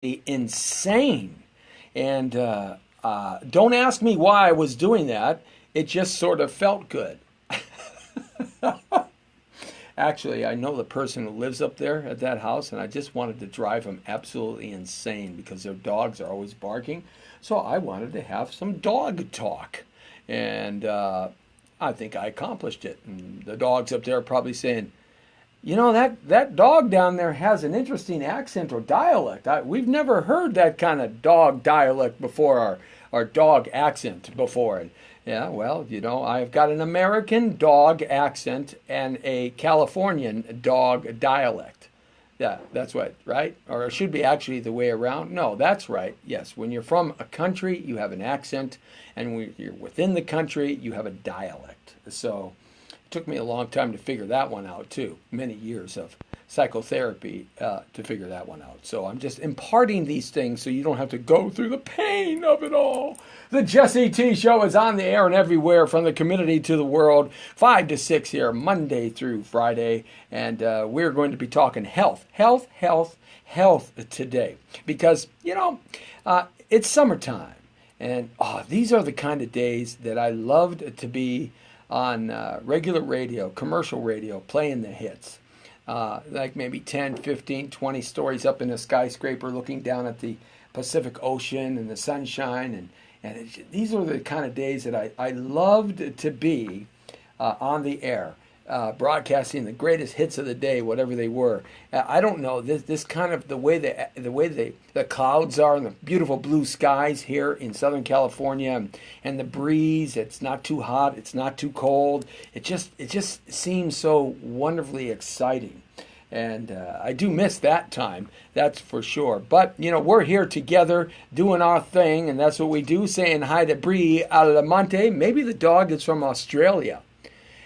insane. And don't ask me why I was doing that. It just sort of felt good. Actually, I know the person who lives up there at that house, and I just wanted to drive them absolutely insane because their dogs are always barking. So I wanted to have some dog talk. And I think I accomplished it. And the dogs up there are probably saying, you know, that dog down there has an interesting accent or dialect. We've never heard that kind of dog dialect before, or dog accent before. And yeah, well, you know, I've got an American dog accent and a Californian dog dialect. Yeah, that's right? Or it should be actually the way around. No, that's right. Yes, when you're from a country, you have an accent, and when you're within the country, you have a dialect. So it took me a long time to figure that one out, too. Many years of psychotherapy to figure that one out. So I'm just imparting these things so you don't have to go through the pain of it all. The Jesse T Show is on the air and everywhere, from the community to the world, 5 to 6 here, Monday through Friday. And we're going to be talking health today. Because, you know, it's summertime. And these are the kind of days that I loved to be on regular radio, commercial radio, playing the hits. Like maybe 10, 15, 20 stories up in a skyscraper looking down at the Pacific Ocean and the sunshine. These are the kind of days that I loved to be on the air, broadcasting the greatest hits of the day, whatever they were. I don't know, this kind of the way the clouds are and the beautiful blue skies here in Southern California, and the breeze. It's not too hot, it's not too cold. It just seems so wonderfully exciting. And I do miss that time, that's for sure. But, you know, we're here together doing our thing, and that's what we do, saying hi to Brie Alamonte. Maybe the dog is from Australia.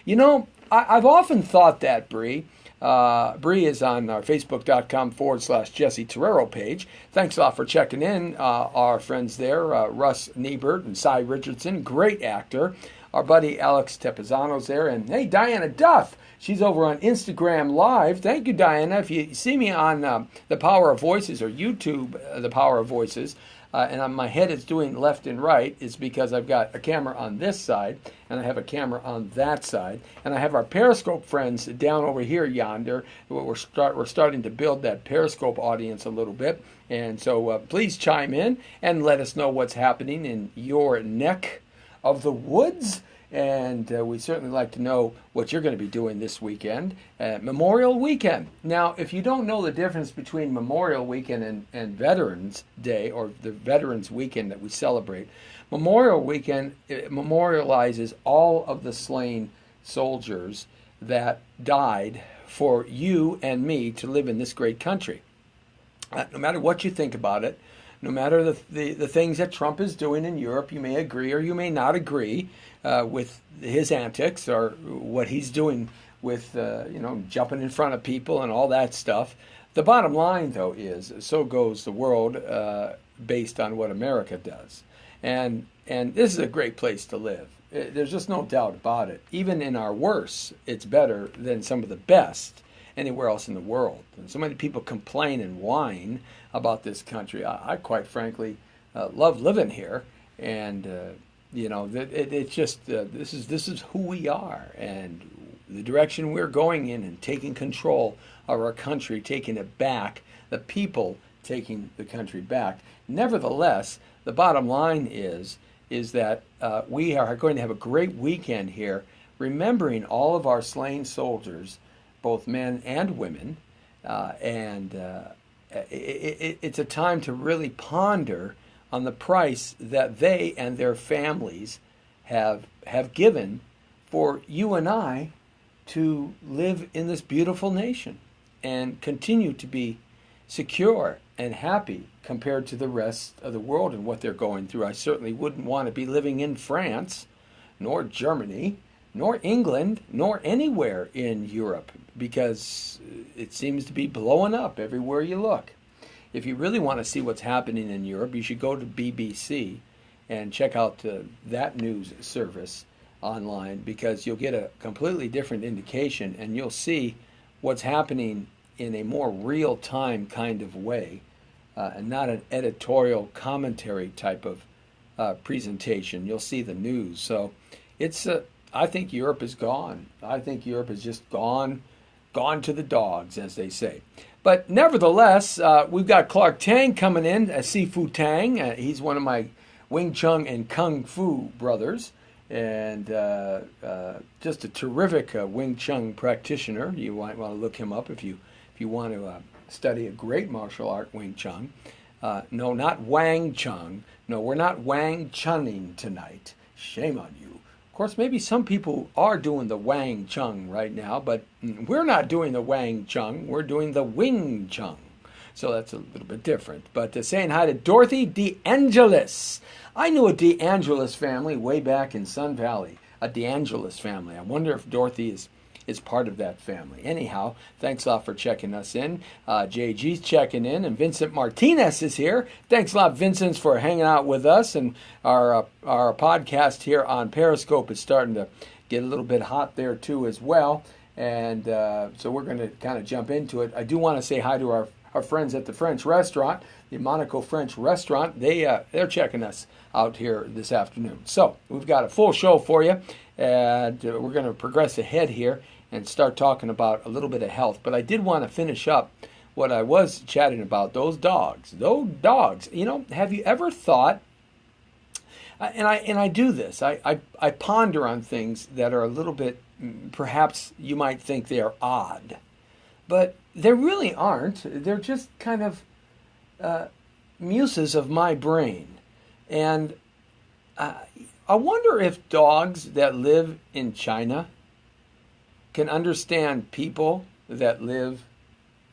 You know, I've often thought that, Brie. Brie is on our Facebook.com/Jesse Torero page. Thanks a lot for checking in. Our friends there, Russ Niebert and Cy Richardson, great actor. Our buddy Alex Tepizano's there. And hey, Diana Duff, she's over on Instagram Live. Thank you, Diana. If you see me on The Power of Voices or YouTube, The Power of Voices, and my head is doing left and right, is because I've got a camera on this side and I have a camera on that side, and I have our Periscope friends down over here yonder. We're starting to build that Periscope audience a little bit, and so please chime in and let us know what's happening in your neck of the woods. And we'd certainly like to know what you're going to be doing this weekend, Memorial Weekend. Now, if you don't know the difference between Memorial Weekend and Veterans Day, or the Veterans Weekend that we celebrate, Memorial Weekend memorializes all of the slain soldiers that died for you and me to live in this great country. No matter what you think about it, no matter the things that Trump is doing in Europe, you may agree or you may not agree with his antics, or what he's doing with, jumping in front of people and all that stuff. The bottom line, though, is so goes the world based on what America does. And this is a great place to live. There's just no doubt about it. Even in our worst, it's better than some of the best anywhere else in the world. And so many people complain and whine about this country. I quite frankly love living here, and it's just this is who we are, and the direction we're going in, and taking control of our country, taking it back, the people taking the country back. Nevertheless, the bottom line is that we are going to have a great weekend here, remembering all of our slain soldiers, both men and women, it's a time to really ponder on the price that they and their families have given for you and I to live in this beautiful nation and continue to be secure and happy compared to the rest of the world and what they're going through. I certainly wouldn't want to be living in France, nor Germany, nor England, nor anywhere in Europe, because it seems to be blowing up everywhere you look. If you really want to see what's happening in Europe, you should go to BBC and check out that news service online, because you'll get a completely different indication, and you'll see what's happening in a more real-time kind of way and not an editorial commentary type of presentation. You'll see the news. So it's I think Europe is gone. I think Europe is just gone to the dogs, as they say. But nevertheless, we've got Clark Tang coming in, Sifu Tang. He's one of my Wing Chun and Kung Fu brothers, and just a terrific Wing Chun practitioner. You might want to look him up if you want to study a great martial art, Wing Chun. No, not Wang Chung. No, we're not Wang Chunning tonight. Shame on you. Of course, maybe some people are doing the Wang Chung right now, but we're not doing the Wang Chung. We're doing the Wing Chun. So that's a little bit different. But saying hi to Dorothy DeAngelis. I knew a DeAngelis family way back in Sun Valley, a DeAngelis family. I wonder if Dorothy is part of that family. Anyhow, thanks a lot for checking us in. JG's checking in, and Vincent Martinez is here. Thanks a lot, Vincent, for hanging out with us. And our podcast here on Periscope is starting to get a little bit hot there, too, as well. And so we're going to kind of jump into it. I do want to say hi to our friends at the French restaurant, the Monaco French restaurant. They're checking us out here this afternoon. So we've got a full show for you, and we're going to progress ahead here and start talking about a little bit of health. But I did want to finish up what I was chatting about, those dogs. Those dogs, have you ever thought, and I do this, I ponder on things that are a little bit, perhaps you might think they are odd, but they really aren't. They're just kind of muses of my brain. And I wonder if dogs that live in China can understand people that live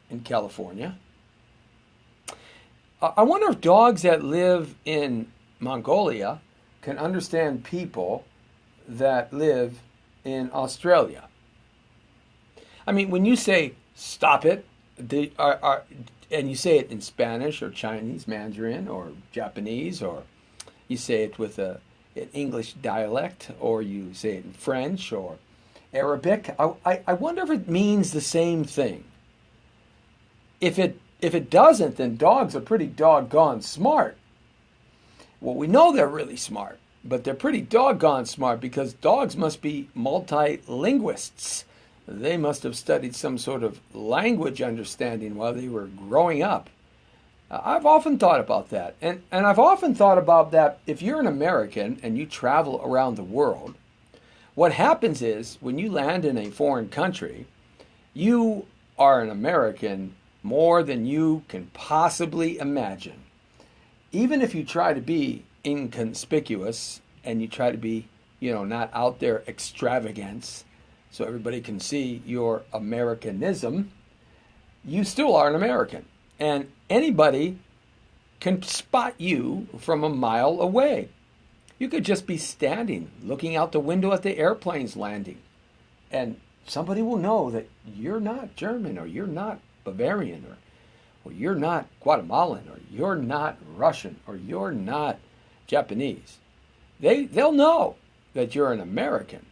in California. I wonder if dogs that live in Mongolia can understand people that live in Australia. I mean, when you say, stop it, and you say it in Spanish or Chinese, Mandarin, or Japanese, or you say it with an English dialect, or you say it in French or Arabic, I wonder if it means the same thing. If it doesn't, then dogs are pretty doggone smart. Well, we know they're really smart, but they're pretty doggone smart because dogs must be multilinguists. They must have studied some sort of language understanding while they were growing up. I've often thought about that. And I've often thought about that if you're an American and you travel around the world, what happens is when you land in a foreign country, you are an American more than you can possibly imagine. Even if you try to be inconspicuous and you try to be, not out there extravagance so everybody can see your Americanism, you still are an American. And anybody can spot you from a mile away. You could just be standing, looking out the window at the airplanes landing, and somebody will know that you're not German, or you're not Bavarian, or you're not Guatemalan, or you're not Russian, or you're not Japanese. They'll know that you're an American.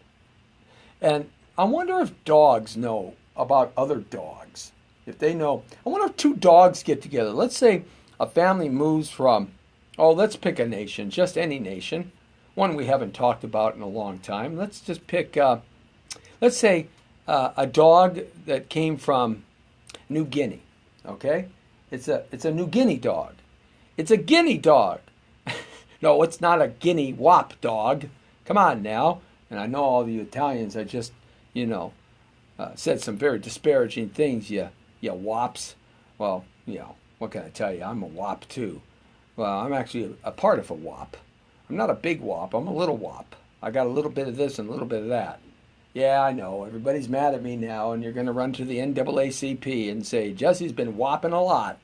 And I wonder if dogs know about other dogs. If they know, I wonder if two dogs get together. Let's say a family moves from, let's pick a nation, just any nation, one we haven't talked about in a long time. Let's just pick, let's say a dog that came from New Guinea, okay? It's a New Guinea dog. It's a Guinea dog. No, it's not a Guinea Wop dog. Come on now. And I know all the Italians, I just, said some very disparaging things, you wops. Well, what can I tell you? I'm a wop too. Well, I'm actually a part of a wop. I'm not a big wop. I'm a little wop. I got a little bit of this and a little bit of that. Yeah, I know. Everybody's mad at me now, and you're going to run to the NAACP and say, Jesse's been whopping a lot.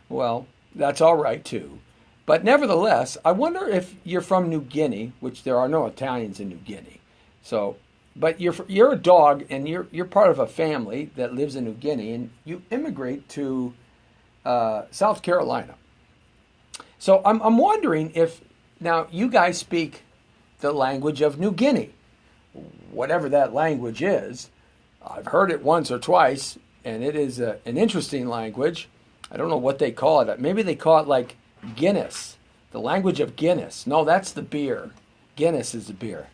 Well, that's all right too. But nevertheless, I wonder if you're from New Guinea, which there are no Italians in New Guinea. So, but you're a dog, and you're part of a family that lives in New Guinea, and you immigrate to South Carolina. So I'm wondering if now you guys speak the language of New Guinea, whatever that language is. I've heard it once or twice, and it is an interesting language. I don't know what they call it. Maybe they call it like Guinness, the language of Guinness. No, that's the beer. Guinness is the beer.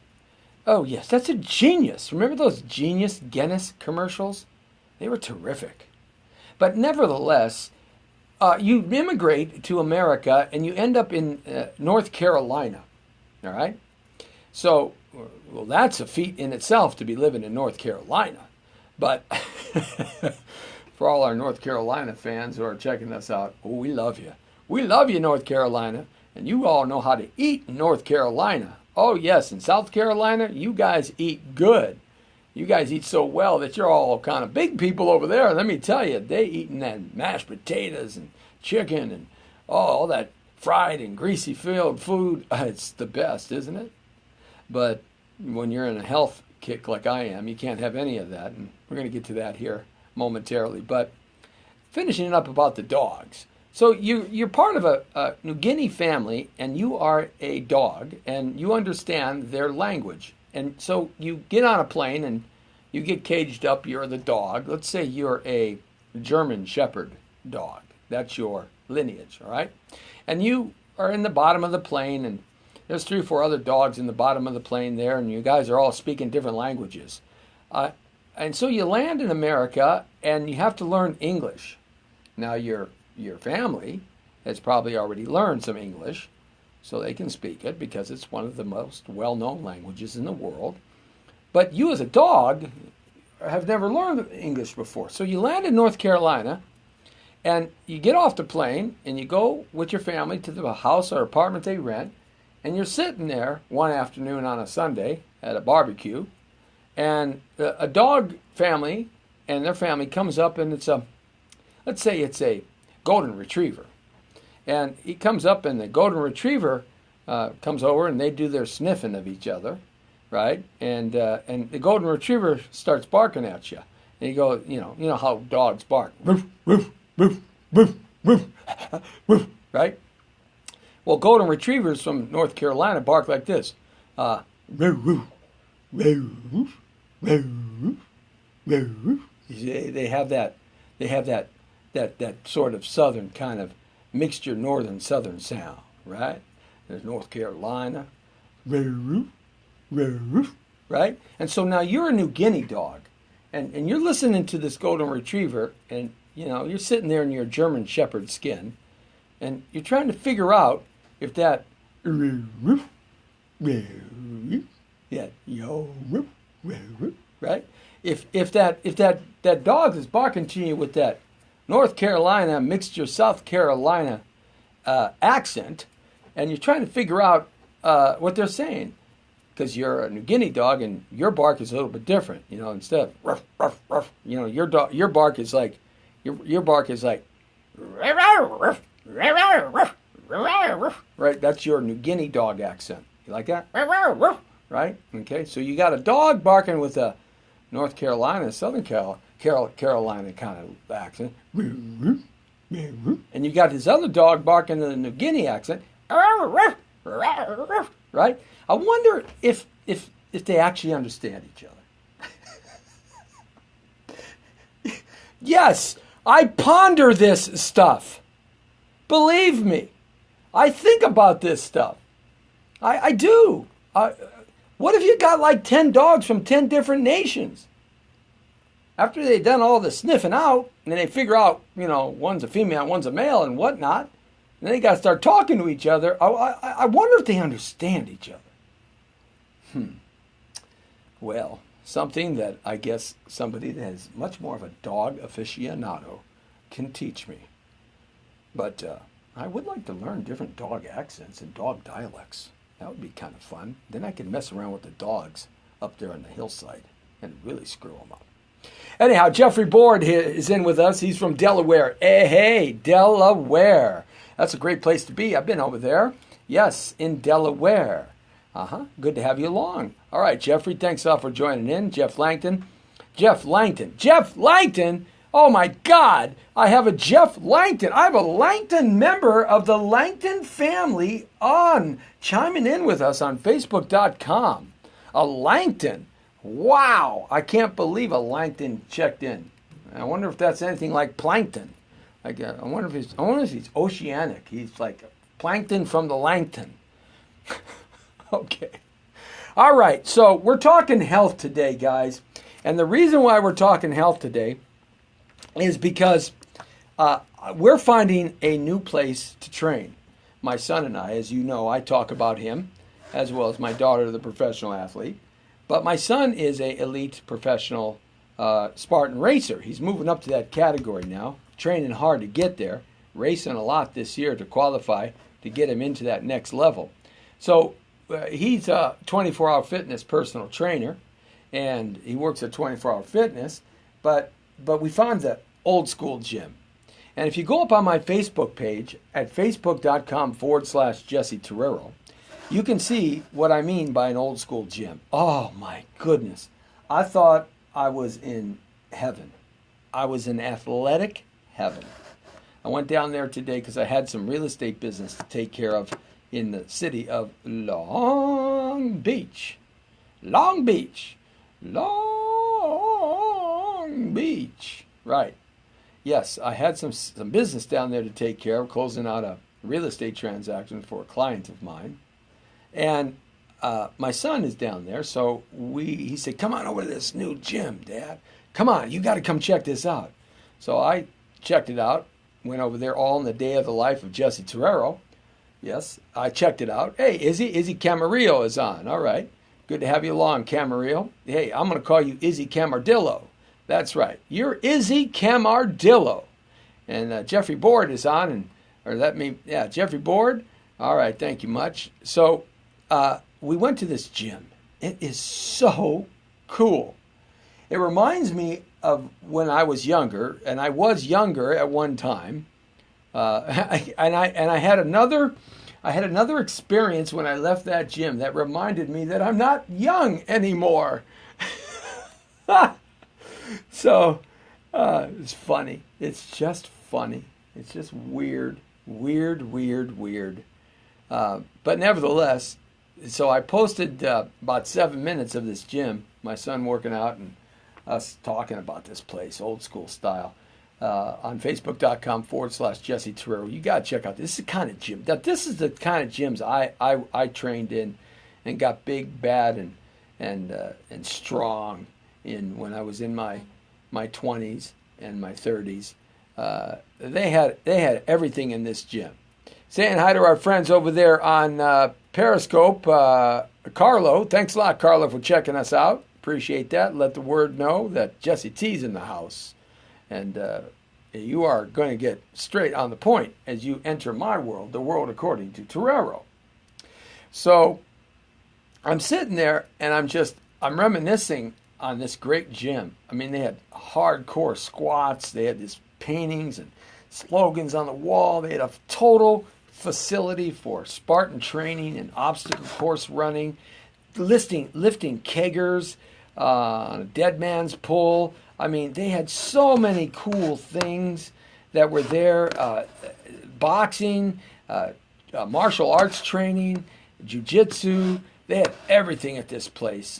Oh, yes, that's a genius. Remember those genius Guinness commercials? They were terrific. But nevertheless, you immigrate to America and you end up in North Carolina, all right? So, well, that's a feat in itself to be living in North Carolina. But for all our North Carolina fans who are checking us out, oh, we love you. We love you, North Carolina. And you all know how to eat in North Carolina. Oh, yes, in South Carolina, you guys eat good. You guys eat so well that you're all kind of big people over there. Let me tell you, they eating that mashed potatoes and chicken and all that fried and greasy filled food. It's the best, isn't it? But when you're in a health kick like I am, you can't have any of that. And we're going to get to that here momentarily. But finishing up about the dogs. So you're part of a New Guinea family, and you are a dog, and you understand their language. And so you get on a plane, and you get caged up. You're the dog. Let's say you're a German Shepherd dog. That's your lineage, all right? And you are in the bottom of the plane, and there's 3 or 4 other dogs in the bottom of the plane there, and you guys are all speaking different languages. And so you land in America, and you have to learn English. Now, your family has probably already learned some English, so they can speak it because it's one of the most well-known languages in the world. But you as a dog have never learned English before. So you land in North Carolina, and you get off the plane, and you go with your family to the house or apartment they rent, and you're sitting there one afternoon on a Sunday at a barbecue, and a dog family and their family comes up, and let's say it's a golden retriever. And he comes up, and the golden retriever comes over, and they do their sniffing of each other, right? And the golden retriever starts barking at you. And you go, you know how dogs bark, woof, woof, woof, woof, woof, woof, right? Well, golden retrievers from North Carolina bark like this, woof, woof, woof, woof, woof. They have that sort of southern kind of mixture, northern southern sound, right? There's North Carolina, right? And so now you're a New Guinea dog, and you're listening to this golden retriever, and you're sitting there in your German Shepherd skin, and you're trying to figure out if that right? If that dog is barking to you with that North Carolina mixture South Carolina accent, and you're trying to figure out what they're saying, because you're a New Guinea dog and your bark is a little bit different. Instead of ruff, ruff, ruff, your bark is like right. That's your New Guinea dog accent. You like that? Right? Okay. So you got a dog barking with a North Carolina, Southern Carolina kind of accent, and you got this other dog barking in the New Guinea accent, right? I wonder if they actually understand each other. Yes, I ponder this stuff. Believe me, I think about this stuff. I do. What if you got like 10 dogs from 10 different nations? After they've done all the sniffing out, and then they figure out, one's a female, one's a male, and whatnot, and then they got to start talking to each other. I wonder if they understand each other. Well, something that I guess somebody that is much more of a dog aficionado can teach me. But I would like to learn different dog accents and dog dialects. That would be kind of fun. Then I could mess around with the dogs up there on the hillside and really screw them up. Anyhow, Jeffrey Board is in with us. He's from Delaware. Hey, Delaware. That's a great place to be. I've been over there. Yes, in Delaware. Good to have you along. All right, Jeffrey, thanks for joining in. Jeff Langton. Oh, my God. I have a Jeff Langton. I have a Langton member of the Langton family chiming in with us on Facebook.com. A Langton. Wow. I can't believe a Langton checked in. I wonder if that's anything like plankton. I wonder if he's oceanic. He's like plankton from the Langton. Okay. All right. So we're talking health today, guys. And the reason why we're talking health today is because we're finding a new place to train. My son and I, as you know, I talk about him as well as my daughter, the professional athlete. But my son is a elite professional Spartan racer. He's moving up to that category now, training hard to get there, racing a lot this year to qualify to get him into that next level. So he's a 24-hour fitness personal trainer, and he works at 24-hour fitness, but we found the old school gym. And if you go up on my Facebook page at facebook.com/Jesse Torero, you can see what I mean by an old school gym. Oh my goodness. I thought I was in heaven. I was in athletic heaven. I went down there today because I had some real estate business to take care of in the city of Long Beach. Long Beach. Long Beach. Right. Yes, I had some business down there to take care of, closing out a real estate transaction for a client of mine. And my son is down there, so he said, come on over to this new gym, Dad. Come on, you got to come check this out. So I checked it out, went over there all in the day of the life of Jesse Torero. Yes, I checked it out. Hey, Izzy Camarillo is on. All right, good to have you along, Camarillo. Hey, I'm going to call you Izzy Camardillo. That's right, you're Izzy Camardillo. And Jeffrey Board is on, Jeffrey Board. All right, thank you much. So we went to this gym. It is so cool. It reminds me of when I was younger, and I was younger at one time. I had another experience when I left that gym that reminded me that I'm not young anymore. So it's funny. It's just funny. It's just weird. But nevertheless, so I posted about 7 minutes of this gym, my son working out and us talking about this place, old school style, on facebook.com/Jesse Torero. You got to check out this. This is the kind of gym. This is the kind of gyms I trained in and got big, bad, and strong in when I was in my 20s and my 30s. They had everything in this gym. Saying hi to our friends over there on Periscope. Carlo, thanks a lot, Carlo, for checking us out. Appreciate that. Let the word know that Jesse T's in the house. And you are going to get straight on the point as you enter my world, the world according to Torero. So I'm sitting there and I'm reminiscing on this great gym. I mean, they had hardcore squats. They had these paintings and slogans on the wall. They had a total facility for Spartan training and obstacle course running, lifting keggers on a dead man's pull. I mean, they had so many cool things that were there. Boxing, martial arts training, jiu-jitsu. They had everything at this place.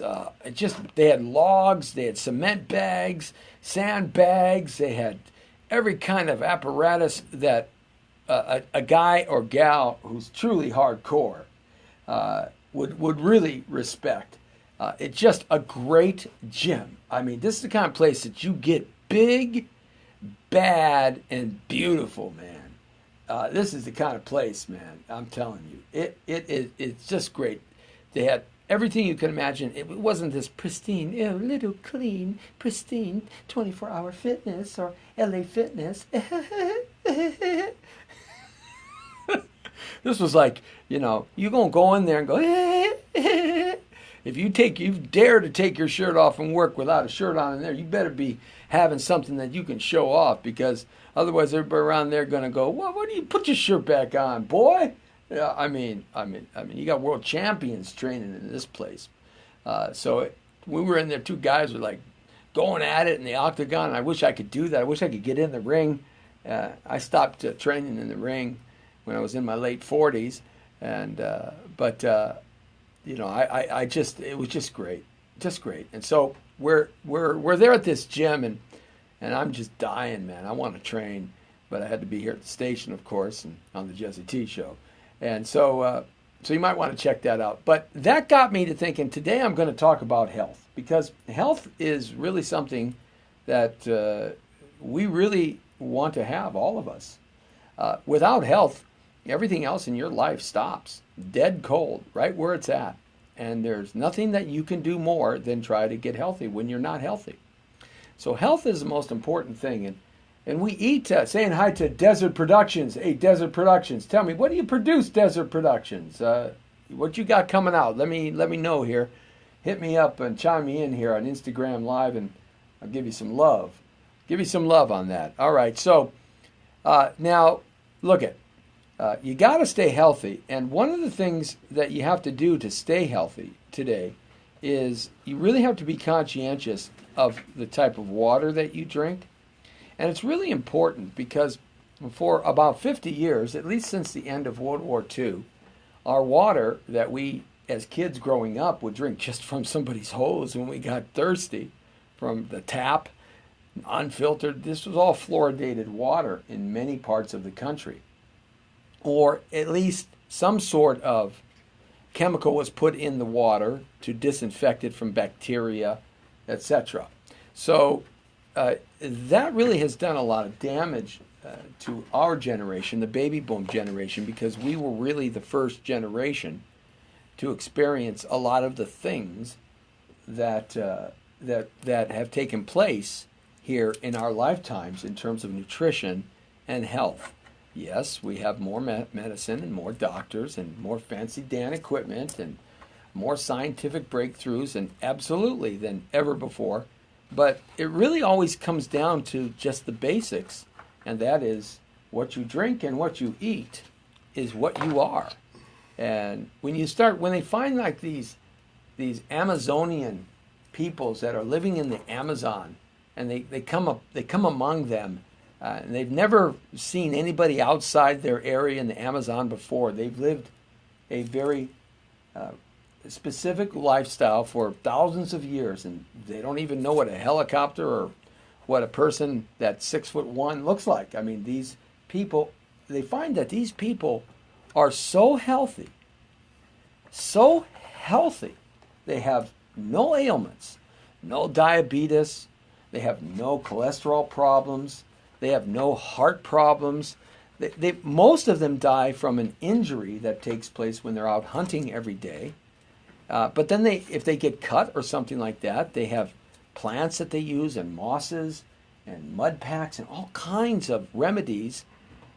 They had logs, they had cement bags, sand bags. They had every kind of apparatus that a guy or gal who's truly hardcore would really respect. It's just a great gym. I mean, this is the kind of place that you get big, bad, and beautiful, man. This is the kind of place, man. I'm telling you, it's just great. They had everything you can imagine. It wasn't this pristine, little clean, pristine 24-hour fitness or LA Fitness. This was like, you're going to go in there and go, if you dare to take your shirt off and work without a shirt on in there, you better be having something that you can show off, because otherwise everybody around there going to go, well, what do you put your shirt back on, boy? Yeah, I mean, you got world champions training in this place. So we were in there, two guys were like going at it in the octagon. I wish I could do that. I wish I could get in the ring. I stopped training in the ring when I was in my late 40s, and it was just great, And so we're there at this gym, and I'm just dying, man. I want to train. but I had to be here at the station, of course, and on the Jesse T show. And so you might want to check that out. But that got me to thinking today I'm going to talk about health, because health is really something that we really want to have, all of us. Without health, everything else in your life stops, dead cold, right where it's at. And there's nothing that you can do more than try to get healthy when you're not healthy. So health is the most important thing. And we eat, saying hi to Desert Productions. Hey, Desert Productions, tell me, what do you produce, Desert Productions? What you got coming out? Let me know here. Hit me up and chime me in here on Instagram Live, and I'll give you some love. Give you some love on that. All right, so now look at, you got to stay healthy. And one of the things that you have to do to stay healthy today is you really have to be conscientious of the type of water that you drink. And it's really important because for about 50 years, at least since the end of World War II, our water that we, as kids growing up, would drink just from somebody's hose when we got thirsty, from the tap, unfiltered, this was all fluoridated water in many parts of the country. Or at least some sort of chemical was put in the water to disinfect it from bacteria, etc. So that really has done a lot of damage to our generation, the baby boom generation, because we were really the first generation to experience a lot of the things that have taken place here in our lifetimes in terms of nutrition and health. Yes, we have more medicine and more doctors and more fancy Dan equipment and more scientific breakthroughs, and absolutely than ever before. But it really always comes down to just the basics, and that is what you drink and what you eat is what you are. And when they find like these Amazonian peoples that are living in the Amazon, and they come among them, and they've never seen anybody outside their area in the Amazon before. They've lived a very specific lifestyle for thousands of years, and they don't even know what a helicopter or what a person that's 6'1" looks like. I mean, these people, they find that these people are so healthy. They have no ailments, no diabetes, they have no cholesterol problems, they have no heart problems. Most of them die from an injury that takes place when they're out hunting every day. But then if they get cut or something like that, they have plants that they use and mosses and mud packs and all kinds of remedies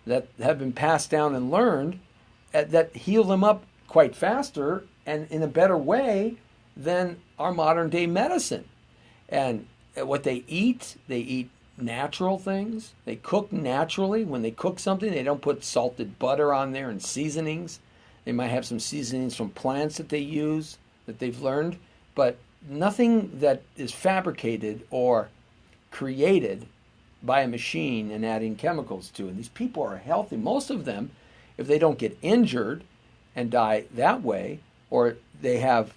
that have been passed down and learned that heal them up quite faster and in a better way than our modern day medicine. And what they eat natural things. They cook naturally. When they cook something, they don't put salted butter on there and seasonings. They might have some seasonings from plants that they use that they've learned, but nothing that is fabricated or created by a machine and adding chemicals to. And these people are healthy. Most of them, if they don't get injured and die that way, or they have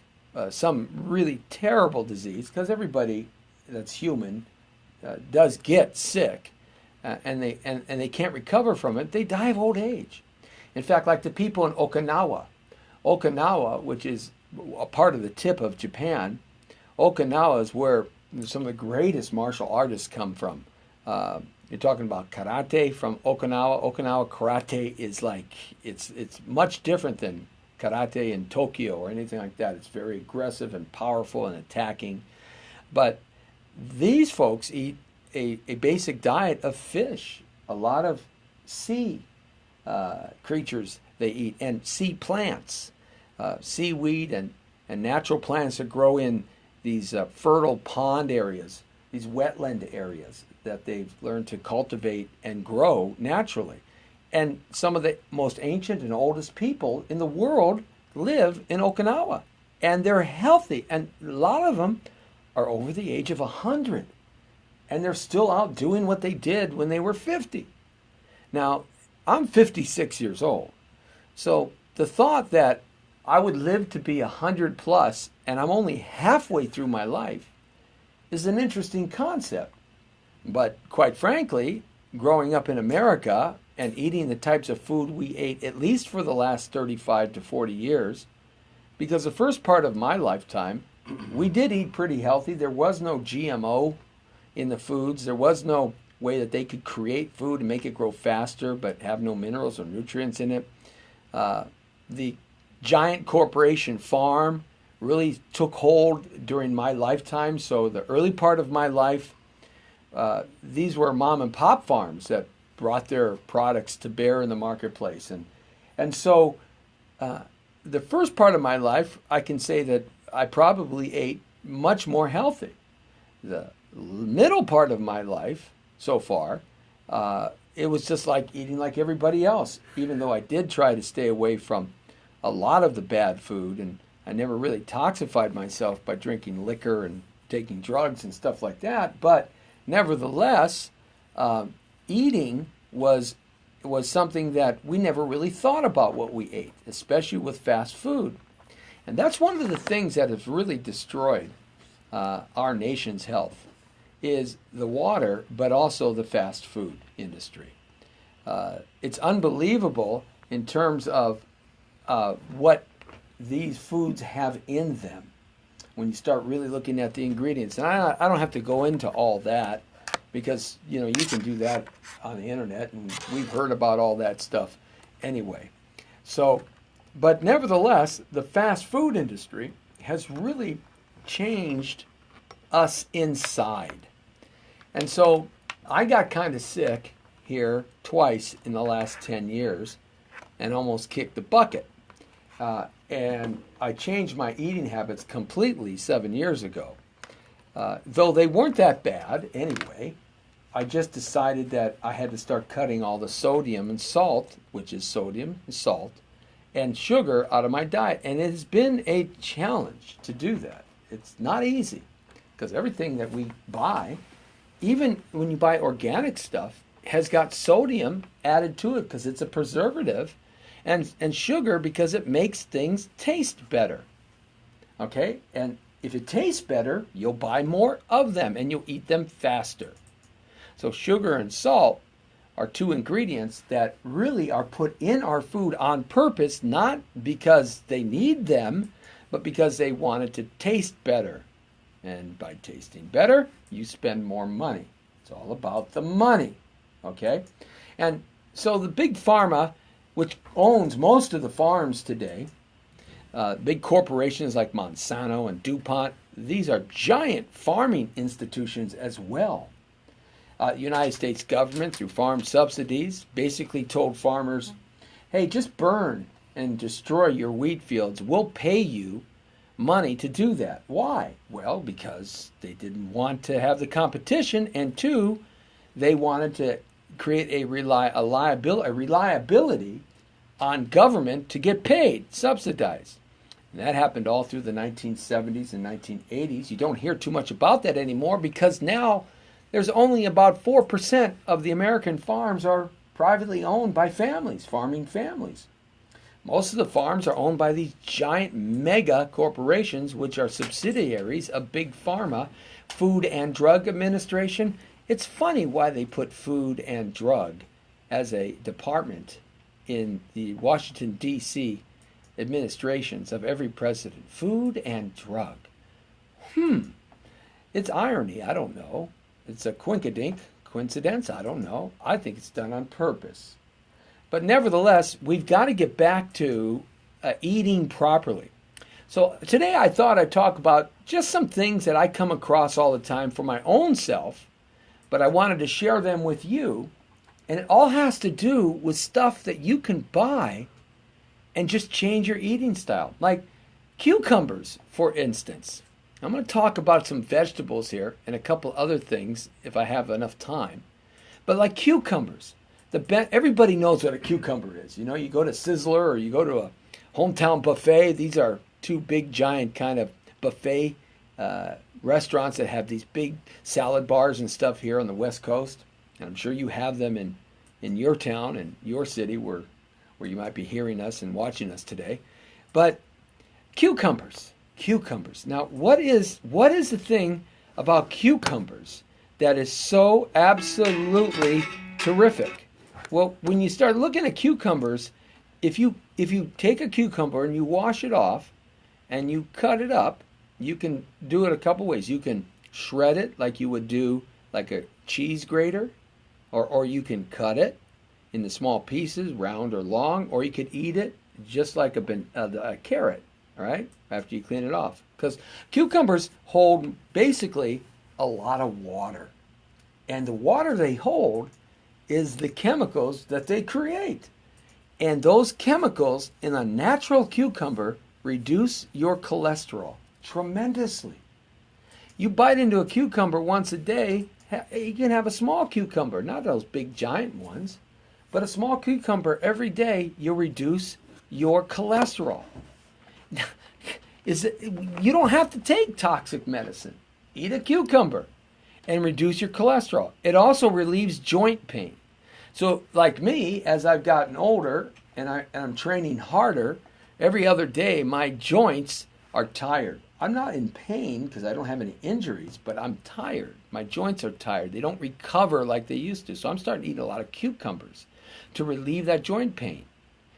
some really terrible disease, because everybody that's human does get sick, and they can't recover from it, they die of old age. In fact, like the people in Okinawa, which is a part of the tip of Japan, Okinawa is where some of the greatest martial artists come from. You're talking about karate from Okinawa. Okinawa karate is like, it's much different than karate in Tokyo or anything like that. It's very aggressive and powerful and attacking. But these folks eat a basic diet of fish, a lot of sea creatures they eat, and sea plants, seaweed and natural plants that grow in these fertile pond areas, these wetland areas that they've learned to cultivate and grow naturally. And some of the most ancient and oldest people in the world live in Okinawa, and they're healthy, and a lot of them are over the age of 100, and they're still out doing what they did when they were 50. Now, I'm 56 years old, so the thought that I would live to be 100 plus and I'm only halfway through my life is an interesting concept. But quite frankly, growing up in America and eating the types of food we ate, at least for the last 35 to 40 years, because the first part of my lifetime, we did eat pretty healthy. There was no GMO in the foods. There was no way that they could create food and make it grow faster but have no minerals or nutrients in it. The giant corporation farm really took hold during my lifetime. So the early part of my life, these were mom and pop farms that brought their products to bear in the marketplace. And so the first part of my life, I can say that I probably ate much more healthy. The middle part of my life so far, it was just like eating like everybody else, even though I did try to stay away from a lot of the bad food, and I never really toxified myself by drinking liquor and taking drugs and stuff like that. But nevertheless, eating was something that we never really thought about what we ate, especially with fast food. And that's one of the things that has really destroyed our nation's health, is the water, but also the fast food industry. It's unbelievable in terms of what these foods have in them when you start really looking at the ingredients. And I don't have to go into all that, because you can do that on the internet, and we've heard about all that stuff anyway. So, but nevertheless, the fast food industry has really changed us inside. And so I got kind of sick here twice in the last 10 years and almost kicked the bucket. And I changed my eating habits completely 7 years ago. Though they weren't that bad anyway, I just decided that I had to start cutting all the sodium and salt, which is sodium and salt, and sugar out of my diet. And it has been a challenge to do that. It's not easy, because everything that we buy, even when you buy organic stuff, has got sodium added to it because it's a preservative, and sugar because it makes things taste better. Okay? And if it tastes better, you'll buy more of them and you'll eat them faster. So sugar and salt are two ingredients that really are put in our food on purpose, not because they need them, but because they want it to taste better. And by tasting better, you spend more money. It's all about the money. Okay? And so the big pharma, which owns most of the farms today, big corporations like Monsanto and DuPont, these are giant farming institutions as well. The United States government, through farm subsidies, basically told farmers, hey, just burn and destroy your wheat fields. We'll pay you money to do that. Why? Well, because they didn't want to have the competition, and two, they wanted to create a reliability on government to get paid, subsidized. And that happened all through the 1970s and 1980s. You don't hear too much about that anymore, because now there's only about 4% of the American farms are privately owned by families, farming families. Most of the farms are owned by these giant mega corporations, which are subsidiaries of Big Pharma, Food and Drug Administration. It's funny why they put Food and Drug as a department in the Washington, D.C. administrations of every president. Food and Drug. It's irony, I don't know. It's a coincidence, I don't know. I think it's done on purpose. But nevertheless, we've got to get back to eating properly. So today I thought I'd talk about just some things that I come across all the time for my own self, but I wanted to share them with you. And it all has to do with stuff that you can buy and just change your eating style. Like cucumbers, for instance. I'm going to talk about some vegetables here and a couple other things if I have enough time. But like cucumbers, everybody knows what a cucumber is. You know, you go to Sizzler or you go to a hometown buffet. These are two big, giant kind of buffet restaurants that have these big salad bars and stuff here on the West Coast. And I'm sure you have them in your town and your city where you might be hearing us and watching us today. But cucumbers. Now, what is the thing about cucumbers that is so absolutely terrific. Well, when you start looking at cucumbers, if you take a cucumber and you wash it off and you cut it up, you can do it a couple ways. You can shred it like you would do like a cheese grater, or you can cut it into small pieces, round or long, or you could eat it just like a carrot, all right, after you clean it off. Because cucumbers hold basically a lot of water. And the water they hold is the chemicals that they create. And those chemicals in a natural cucumber reduce your cholesterol tremendously. You bite into a cucumber once a day, you can have a small cucumber, not those big giant ones, but a small cucumber every day, you'll reduce your cholesterol. You don't have to take toxic medicine. Eat a cucumber and reduce your cholesterol. It also relieves joint pain. So like me, as I've gotten older and I'm training harder, every other day my joints are tired. I'm not in pain because I don't have any injuries, but I'm tired. My joints are tired. They don't recover like they used to. So I'm starting to eat a lot of cucumbers to relieve that joint pain.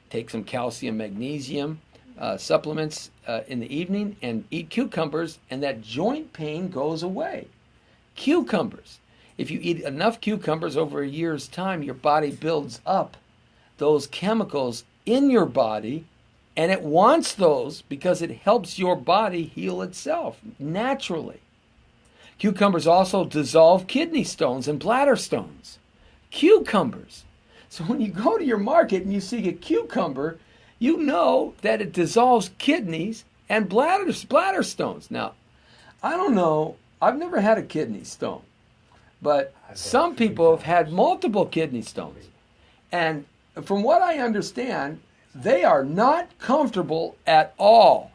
Take some calcium, magnesium supplements in the evening and eat cucumbers, and that joint pain goes away. Cucumbers. If you eat enough cucumbers over a year's time, your body builds up those chemicals in your body, and it wants those because it helps your body heal itself naturally. Cucumbers also dissolve kidney stones and bladder stones. Cucumbers. So when you go to your market and you see a cucumber, you know that it dissolves kidneys and bladder stones. Now, I don't know. I've never had a kidney stone. But some people have had multiple kidney stones. And from what I understand, they are not comfortable at all.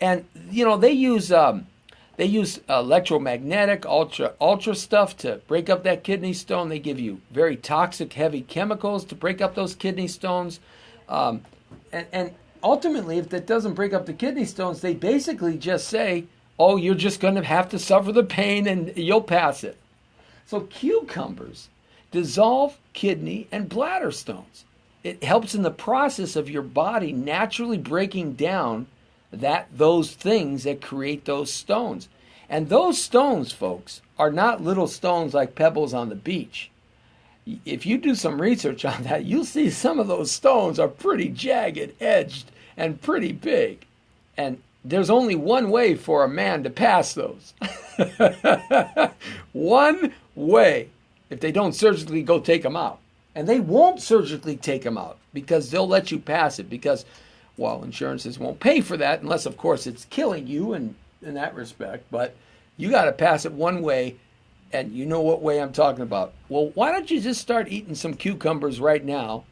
And, you know, they use electromagnetic, ultra stuff to break up that kidney stone. They give you very toxic, heavy chemicals to break up those kidney stones. And ultimately, if that doesn't break up the kidney stones, they basically just say, oh, you're just going to have to suffer the pain and you'll pass it. So cucumbers dissolve kidney and bladder stones. It helps in the process of your body naturally breaking down those things that create those stones. And those stones, folks, are not little stones like pebbles on the beach. If you do some research on that, you'll see some of those stones are pretty jagged, edged, and pretty big. And there's only one way for a man to pass those. One way, if they don't surgically go take them out. And they won't surgically take them out because they'll let you pass it because, well, insurances won't pay for that unless, of course, it's killing you in that respect. But you got to pass it one way, and you know what way I'm talking about. Well, why don't you just start eating some cucumbers right now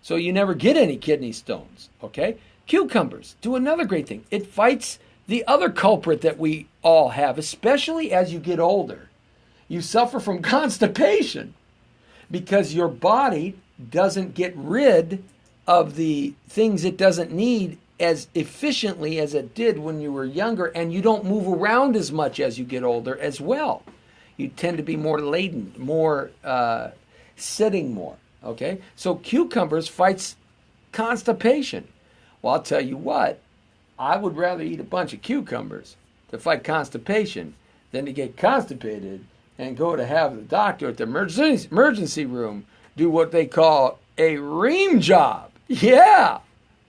so you never get any kidney stones, okay? Cucumbers do another great thing. It fights the other culprit that we all have, especially as you get older. You suffer from constipation because your body doesn't get rid of the things it doesn't need as efficiently as it did when you were younger, and you don't move around as much as you get older as well. You tend to be more laden, more sitting more, okay? So cucumbers fights constipation. Well, I'll tell you what, I would rather eat a bunch of cucumbers to fight constipation than to get constipated and go to have the doctor at the emergency room do what they call a ream job. Yeah,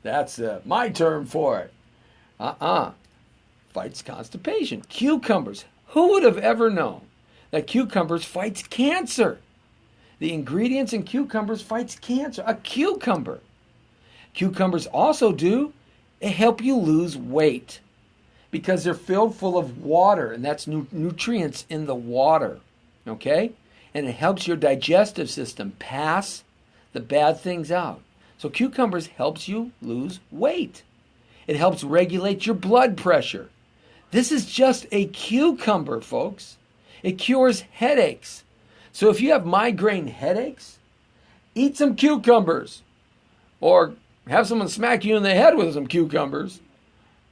that's my term for it. Fights constipation. Cucumbers. Who would have ever known that cucumbers fights cancer? The ingredients in cucumbers fights cancer. A cucumber. Cucumbers also help you lose weight because they're filled full of water, and that's nutrients in the water, okay? And it helps your digestive system pass the bad things out. So cucumbers helps you lose weight. It helps regulate your blood pressure. This is just a cucumber, folks. It cures headaches. So if you have migraine headaches, eat some cucumbers or have someone smack you in the head with some cucumbers,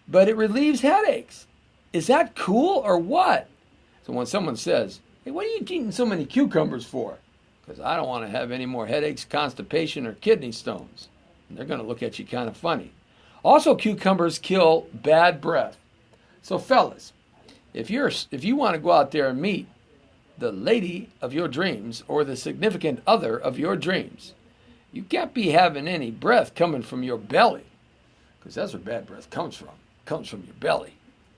but it relieves headaches. Is that cool or what? So when someone says, hey, what are you eating so many cucumbers for? because I don't want to have any more headaches, constipation, or kidney stones. And they're going to look at you kind of funny. Also, cucumbers kill bad breath. So fellas, if you want to go out there and meet the lady of your dreams or the significant other of your dreams, you can't be having any breath coming from your belly, because that's where bad breath comes from. It comes from your belly.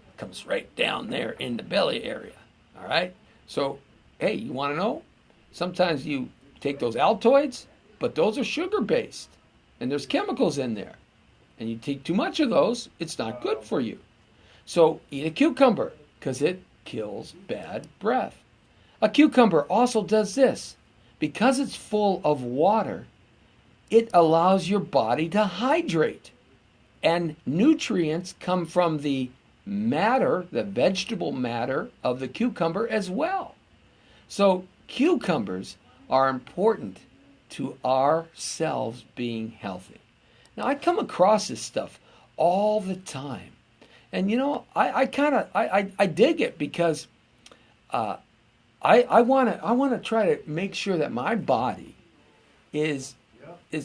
It comes right down there in the belly area. All right? So, hey, you want to know? Sometimes you take those Altoids, but those are sugar-based, and there's chemicals in there. And you take too much of those, it's not good for you. So eat a cucumber, because it kills bad breath. A cucumber also does this. Because it's full of water, it allows your body to hydrate. And nutrients come from the matter, the vegetable matter of the cucumber as well. So cucumbers are important to ourselves being healthy. Now, I come across this stuff all the time. And, you know, I dig it because I want to try to make sure that my body is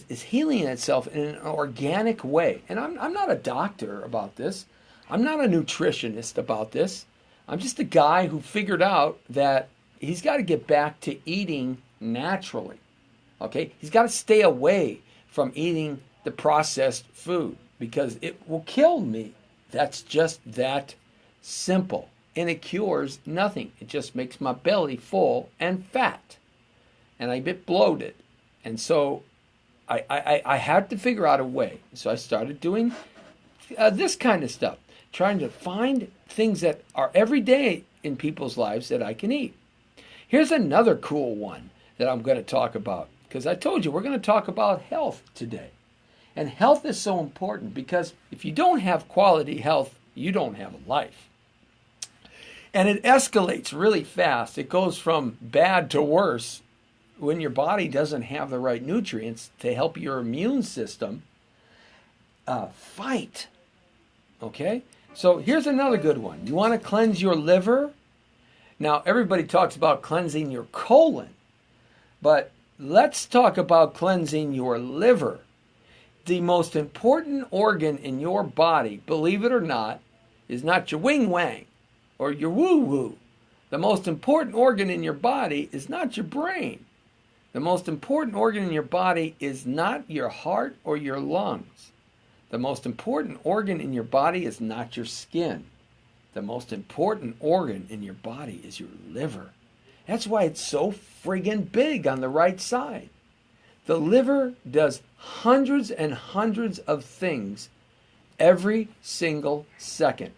healing itself in an organic way. And I'm not a doctor about this. I'm not a nutritionist about this. I'm just a guy who figured out that he's got to get back to eating naturally. Okay? He's got to stay away from eating the processed food because it will kill me. That's just that simple. And it cures nothing. It just makes my belly full and fat. And I get bloated. And so I had to figure out a way. So I started doing this kind of stuff. Trying to find things that are every day in people's lives that I can eat. Here's another cool one that I'm going to talk about. Because I told you we're going to talk about health today. And health is so important because if you don't have quality health, you don't have a life. And it escalates really fast. It goes from bad to worse when your body doesn't have the right nutrients to help your immune system fight. Okay? So here's another good one. You want to cleanse your liver? Now, everybody talks about cleansing your colon. But let's talk about cleansing your liver. The most important organ in your body, believe it or not, is not your wing-wang or your woo-woo. The most important organ in your body is not your brain. The most important organ in your body is not your heart or your lungs. The most important organ in your body is not your skin. The most important organ in your body is your liver. That's why it's so friggin' big on the right side. The liver does hundreds and hundreds of things every single second.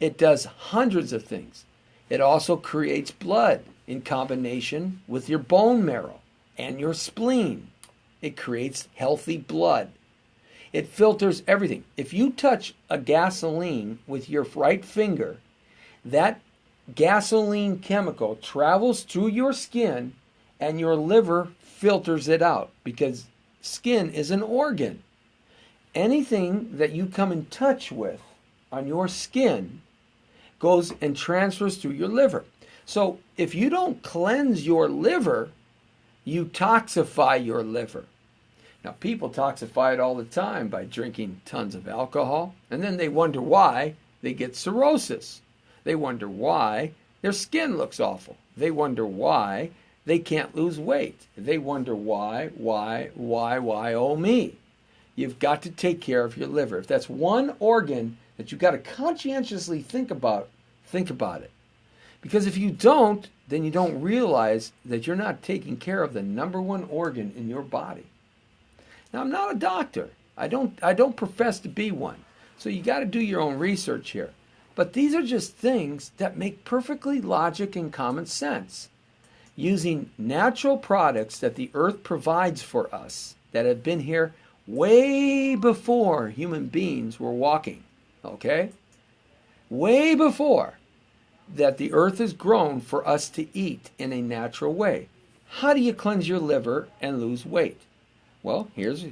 It does hundreds of things. It also creates blood in combination with your bone marrow and your spleen. It creates healthy blood. It filters everything. If you touch a gasoline with your right finger, that gasoline chemical travels through your skin and your liver filters it out because skin is an organ. Anything that you come in touch with on your skin goes and transfers through your liver. So if you don't cleanse your liver, you toxify your liver. Now, people toxify it all the time by drinking tons of alcohol, and then they wonder why they get cirrhosis. They wonder why their skin looks awful. They wonder why they can't lose weight. They wonder why, oh me. You've got to take care of your liver. If that's one organ that you've got to conscientiously think about it. Because if you don't, then you don't realize that you're not taking care of the number one organ in your body. Now, I'm not a doctor. I don't profess to be one. So you got to do your own research here. But these are just things that make perfectly logic and common sense. Using natural products that the earth provides for us that have been here way before human beings were walking, okay? Way before that the earth is grown for us to eat in a natural way. How do you cleanse your liver and lose weight? Well, this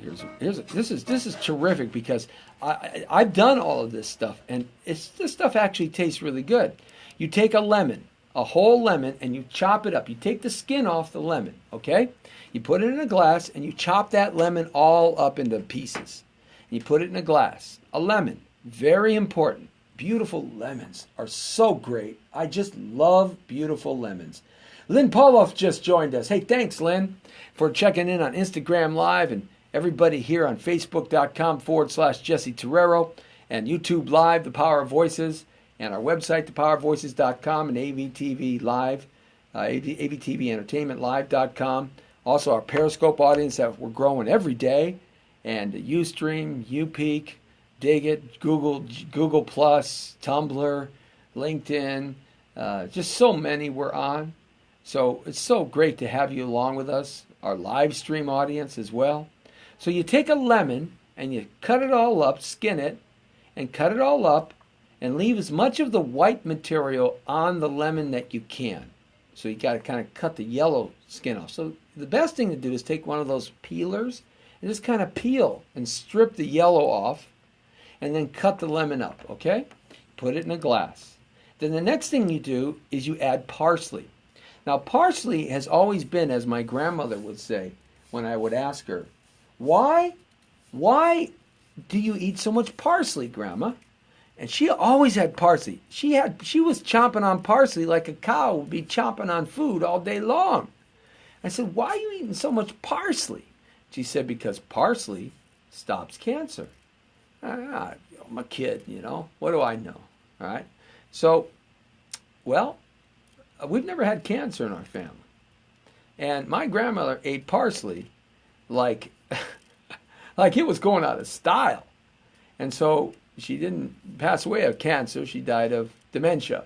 is terrific because I've done all of this stuff and this stuff actually tastes really good. You take a lemon, a whole lemon and you chop it up. You take the skin off the lemon, okay? You put it in a glass and you chop that lemon all up into pieces. And you put it in a glass. A lemon, very important. Beautiful lemons are so great. I just love beautiful lemons. Lynn Poloff just joined us. Hey, thanks, Lynn, for checking in on Instagram Live, and everybody here on Facebook.com/Jesse Terrero, and YouTube Live, The Power of Voices, and our website, thepowerofvoices.com, and AVTV Live, AVTVEntertainmentLive.com. Also, our Periscope audience that we're growing every day, and Ustream, Upeak, Digit, Google Plus, Tumblr, LinkedIn, just so many we're on. So it's so great to have you along with us, our live stream audience as well. So you take a lemon and you cut it all up, skin it, and cut it all up, and leave as much of the white material on the lemon that you can. So you got to kind of cut the yellow skin off. So the best thing to do is take one of those peelers and just kind of peel and strip the yellow off, and then cut the lemon up, okay? Put it in a glass. Then the next thing you do is you add parsley. Now, parsley has always been, as my grandmother would say when I would ask her, why do you eat so much parsley, Grandma? And she always had parsley. She was chomping on parsley like a cow would be chomping on food all day long. I said, why are you eating so much parsley? She said, because parsley stops cancer. I'm a kid, What do I know? All right. So, well, we've never had cancer in our family. And my grandmother ate parsley like it was going out of style. And so she didn't pass away of cancer. She died of dementia.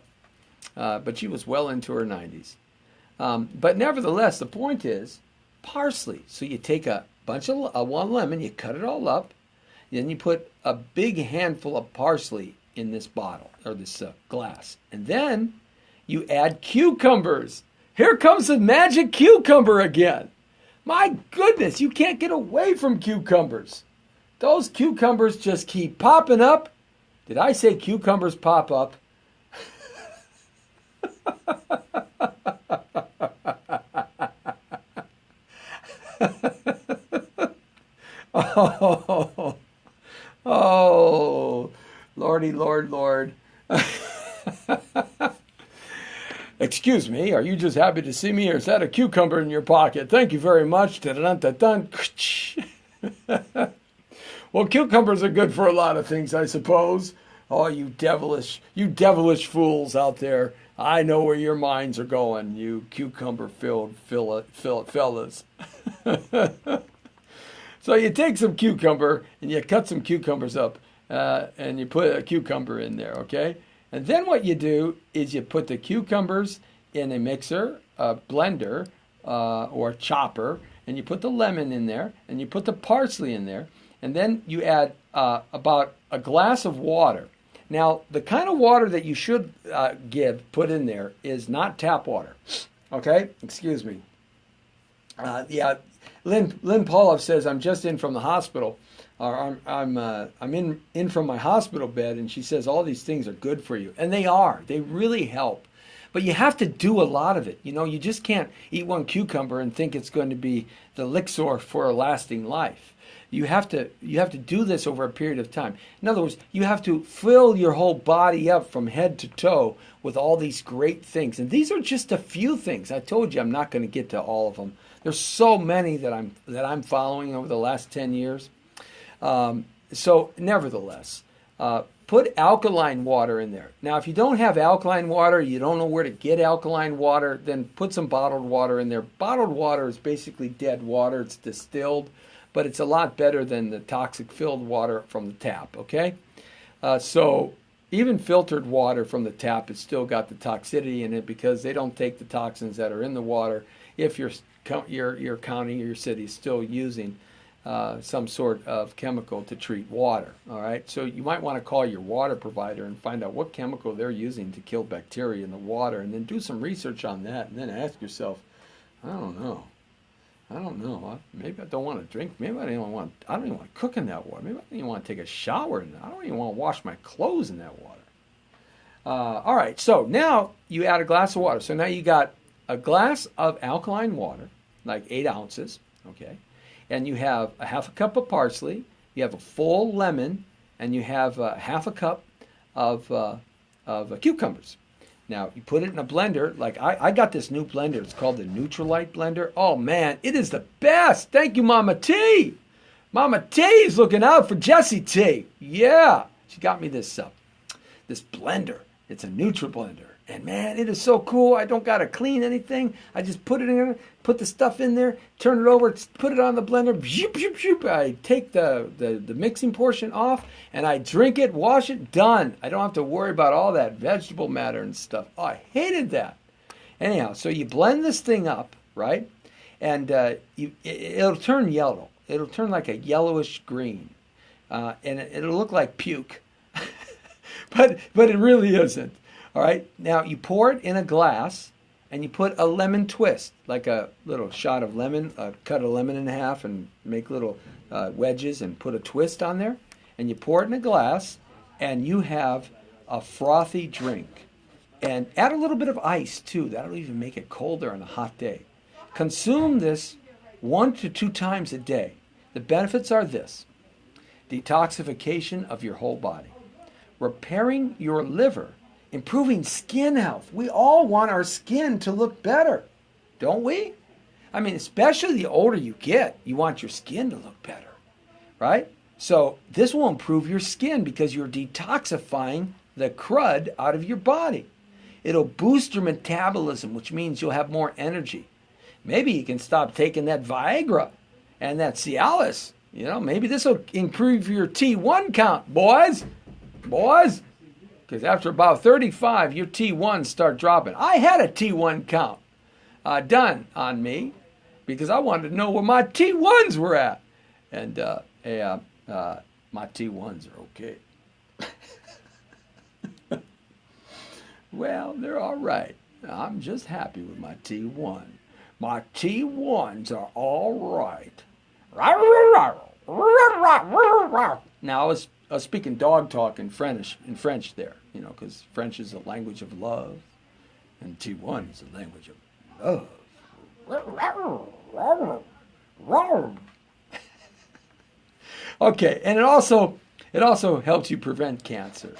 But she was well into her 90s. But nevertheless, the point is parsley. So you take a bunch of one lemon, you cut it all up, then you put a big handful of parsley in this bottle or this glass. And then you add cucumbers. Here comes the magic cucumber again. My goodness, you can't get away from cucumbers. Those cucumbers just keep popping up. Did I say cucumbers pop up? Oh, Lordy, Lord. Excuse me, are you just happy to see me, or is that a cucumber in your pocket? Thank you very much. Dun-dun-dun-dun. Well, cucumbers are good for a lot of things, I suppose. Oh, you devilish fools out there. I know where your minds are going, you cucumber-filled fellas. So you take some cucumber and you cut some cucumbers up and you put a cucumber in there, okay? And then what you do is you put the cucumbers in a mixer, a blender, or a chopper, and you put the lemon in there, and you put the parsley in there, and then you add about a glass of water. Now, the kind of water that you should put in there is not tap water, okay? Excuse me. Lynn Poloff says, I'm just in from the hospital. I'm in from my hospital bed, and she says all these things are good for you. And they are. They really help. But you have to do a lot of it. You just can't eat one cucumber and think it's going to be the elixir for a lasting life. You have to do this over a period of time. In other words, you have to fill your whole body up from head to toe with all these great things. And these are just a few things. I told you I'm not going to get to all of them. There's so many that I'm following over the last 10 years. So nevertheless, put alkaline water in there. Now, if you don't have alkaline water, you don't know where to get alkaline water, then put some bottled water in there. Bottled water is basically dead water. It's distilled, but it's a lot better than the toxic-filled water from the tap, okay? So even filtered water from the tap has still got the toxicity in it because they don't take the toxins that are in the water if your county or your city is still using some sort of chemical to treat water, all right? So you might want to call your water provider and find out what chemical they're using to kill bacteria in the water, and then do some research on that, and then ask yourself, I don't know. Maybe I don't want to drink. Maybe I don't even want to cook in that water. Maybe I don't even want to take a shower in that. I don't even want to wash my clothes in that water. All right, so now you add a glass of water. So now you got a glass of alkaline water, like 8 ounces, okay? And you have a half a cup of parsley, you have a full lemon, and you have half a cup of cucumbers. Now, you put it in a blender. Like I got this new blender. It's called the Nutrilite blender. Oh, man, it is the best. Thank you, Mama T. Mama T's looking out for Jessie T. Yeah, she got me this blender. It's a Nutri-Blender. And man, it is so cool. I don't got to clean anything. I just put it in there, put the stuff in there, turn it over, put it on the blender. Zoop, zoop, zoop. I take the mixing portion off and I drink it, wash it, done. I don't have to worry about all that vegetable matter and stuff. Oh, I hated that. Anyhow, so you blend this thing up, right? And it'll turn yellow. It'll turn like a yellowish green. And it'll look like puke. but it really isn't. All right, now you pour it in a glass and you put a lemon twist, like a little shot of lemon, cut a lemon in half and make little wedges and put a twist on there. And you pour it in a glass and you have a frothy drink. And add a little bit of ice too. That'll even make it colder on a hot day. Consume this 1 to 2 times a day. The benefits are this: detoxification of your whole body, repairing your liver, improving skin health. We all want our skin to look better, don't we? I mean, especially the older you get, you want your skin to look better, right? So this will improve your skin because you're detoxifying the crud out of your body. It'll boost your metabolism, which means you'll have more energy. Maybe you can stop taking that Viagra and that Cialis. You know, maybe this will improve your T1 count, boys. Because after about 35, your T1s start dropping. I had a T1 count done on me because I wanted to know where my T1s were at. And my T1s are okay. Well, they're all right. I'm just happy with my T1. My T1s are all right. Now, I was speaking dog talk in French there, you know, because French is a language of love, and T1 is a language of love. Okay, and it also helps you prevent cancer.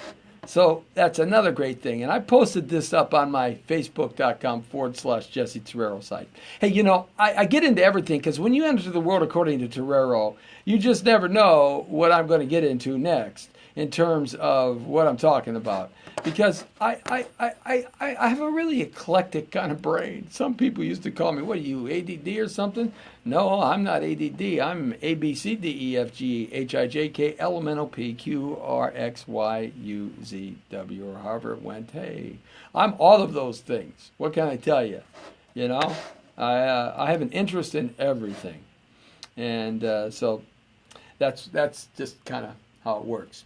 So that's another great thing. And I posted this up on my facebook.com/Jesse Terrero site. Hey, you know, I get into everything because when you enter the world according to Terrero, you just never know what I'm going to get into next in terms of what I'm talking about. Because I have a really eclectic kind of brain. Some people used to call me, what are you, ADD or something? No, I'm not ADD. I'm A, B, C, D, E, F, G, H, I, J, K, L, M, N, O, P, Q, R, X, Y, U, Z, W, or however it went. Hey, I'm all of those things. What can I tell you? You know, I have an interest in everything. And so that's just kind of how it works.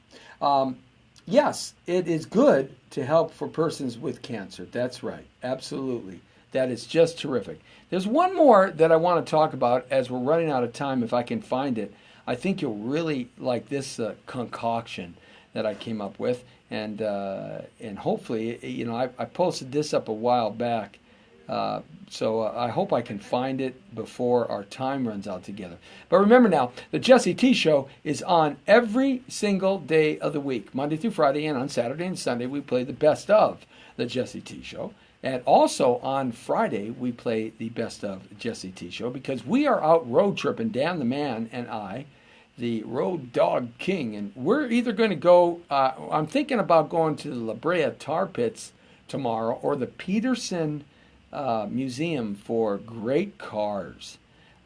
Yes, it is good to help for persons with cancer. That's right. Absolutely. That is just terrific. There's one more that I want to talk about as we're running out of time, if I can find it. I think you'll really like this concoction that I came up with. And hopefully, you know, I posted this up a while back. So I hope I can find it before our time runs out together. But remember now, the Jesse T Show is on every single day of the week, Monday through Friday, and on Saturday and Sunday we play the best of the Jesse T Show. And also on Friday we play the best of Jesse T Show because we are out road tripping, Dan the Man and I, the Road Dog King. And we're either going to go, I'm thinking about going to the La Brea Tar Pits tomorrow or the Peterson Museum for Great Cars.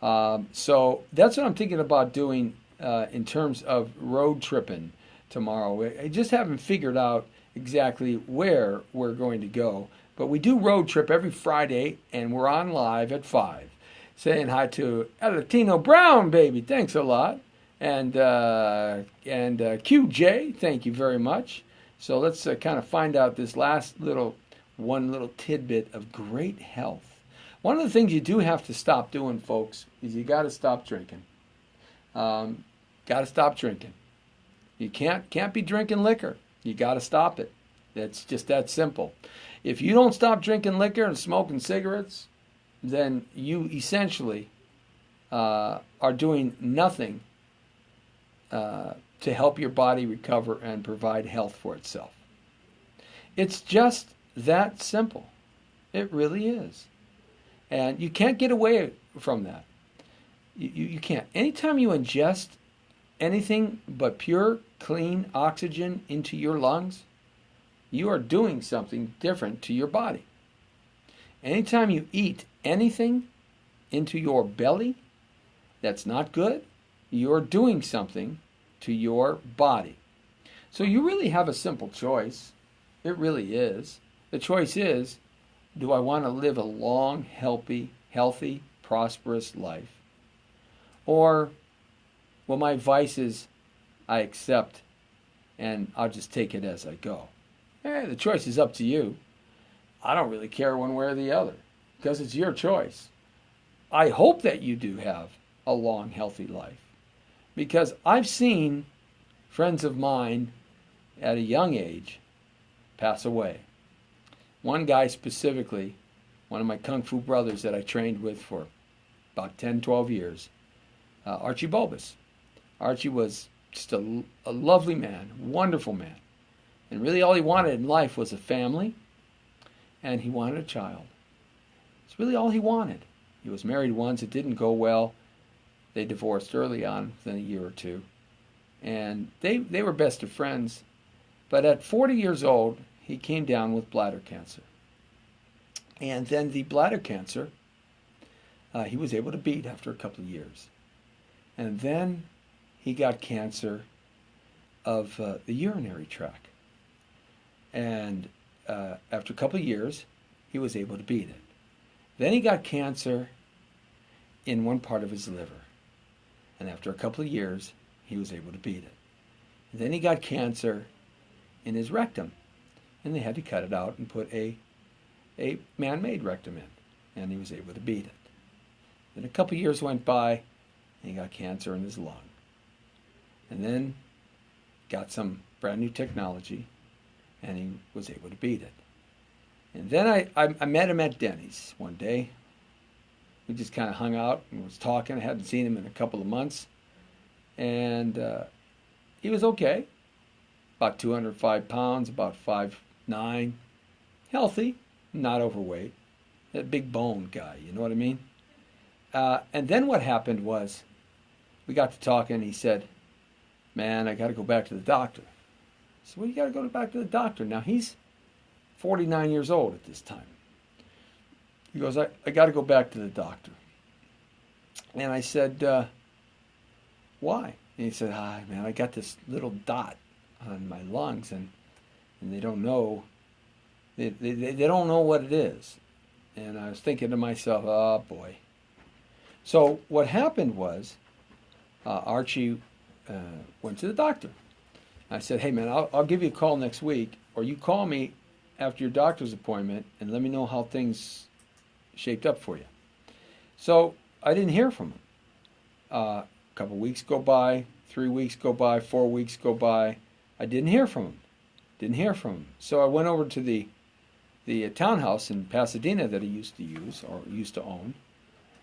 So that's what I'm thinking about doing in terms of road tripping tomorrow. I just haven't figured out exactly where we're going to go. But we do road trip every Friday, and we're on live at 5. Saying hi to Latino Brown, baby. Thanks a lot. And QJ, thank you very much. So let's kind of find out this last one little tidbit of great health. One of the things you do have to stop doing, folks, is you got to stop drinking. Got to stop drinking. You can't be drinking liquor. You got to stop it. It's just that simple. If you don't stop drinking liquor and smoking cigarettes, then you essentially are doing nothing to help your body recover and provide health for itself. It's just that simple. It really is. And you can't get away from that. You can't. Anytime you ingest anything but pure, clean oxygen into your lungs, you are doing something different to your body. Anytime you eat anything into your belly that's not good, you're doing something to your body. So you really have a simple choice. It really is. The choice is, do I want to live a long, healthy, prosperous life? Or will my vices I accept and I'll just take it as I go? The choice is up to you. I don't really care one way or the other because it's your choice. I hope that you do have a long, healthy life because I've seen friends of mine at a young age pass away. One guy specifically, one of my Kung Fu brothers that I trained with for about 10, 12 years, Archie Bulbus. Archie was just a lovely man, wonderful man. And really all he wanted in life was a family, and he wanted a child. It's really all he wanted. He was married once. It didn't go well. They divorced early on, within a year or two. And they were best of friends. But at 40 years old, he came down with bladder cancer. And then the bladder cancer, he was able to beat after a couple of years. And then he got cancer of the urinary tract. And after a couple of years, he was able to beat it. Then he got cancer in one part of his liver. And after a couple of years, he was able to beat it. And then he got cancer in his rectum. And they had to cut it out and put a man-made rectum in. And he was able to beat it. Then a couple of years went by, and he got cancer in his lung. And then got some brand new technology, and he was able to beat it. And then I met him at Denny's one day. We just kind of hung out and was talking. I hadn't seen him in a couple of months. And he was okay. About 205 pounds, about 5'9". Healthy, not overweight. A big bone guy, you know what I mean? And then what happened was, we got to talking, and he said, man, I got to go back to the doctor. I said, well, you got to go back to the doctor. Now, he's 49 years old at this time. He goes, I got to go back to the doctor. And I said, why? And he said, man, I got this little dot on my lungs, and they don't know. They don't know what it is. And I was thinking to myself, oh, boy. So what happened was, Archie went to the doctor. I said, hey, man, I'll give you a call next week, or you call me after your doctor's appointment and let me know how things shaped up for you. So I didn't hear from him. A couple of weeks go by, 3 weeks go by, 4 weeks go by. I didn't hear from him. So I went over to the townhouse in Pasadena that he used to use, or used to own,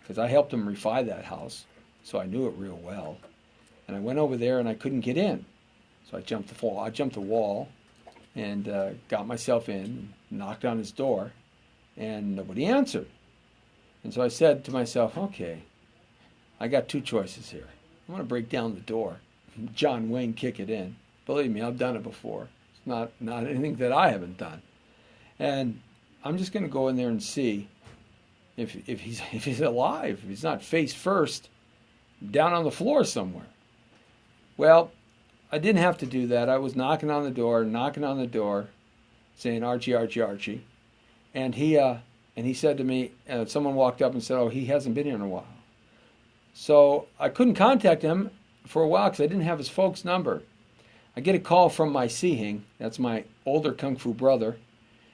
because I helped him refi that house, so I knew it real well. And I went over there and I couldn't get in. So I jumped the wall and got myself in, knocked on his door, and nobody answered. And so I said to myself, okay, I got two choices here. I'm going to break down the door, John Wayne kick it in. Believe me, I've done it before. It's not anything that I haven't done. And I'm just going to go in there and see if he's alive, if he's not face first down on the floor somewhere. Well, I didn't have to do that. I was knocking on the door, saying, Archie, Archie, Archie. And he said to me, someone walked up and said, oh, he hasn't been here in a while. So I couldn't contact him for a while because I didn't have his folks' number. I get a call from my Sihing, that's my older Kung Fu brother.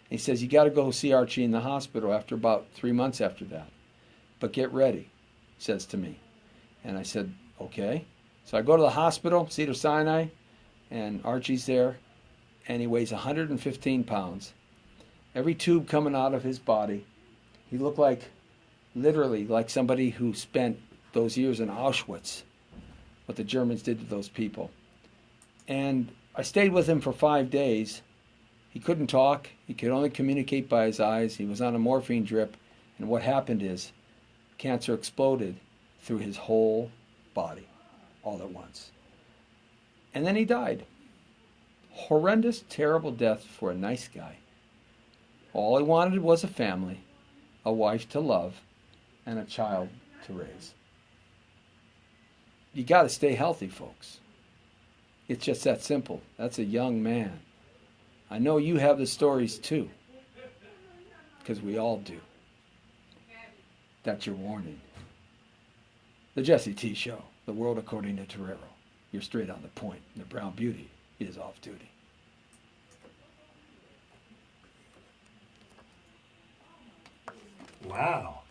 He says, you got to go see Archie in the hospital after about 3 months after that. But get ready, he says to me. And I said, okay. So I go to the hospital, Cedar Sinai, and Archie's there. and he weighs 115 pounds. Every tube coming out of his body, he looked like, literally, like somebody who spent those years in Auschwitz, what the Germans did to those people. And I stayed with him for 5 days. He couldn't talk. He could only communicate by his eyes. He was on a morphine drip. And what happened is cancer exploded through his whole body all at once. And then he died. Horrendous, terrible death for a nice guy. All he wanted was a family, a wife to love, and a child to raise. You got to stay healthy, folks. It's just that simple. That's a young man. I know you have the stories too, because we all do. That's your warning. The Jesse T. Show, the world according to Torero. You're straight on the point. The Brown Beauty is off duty. Wow.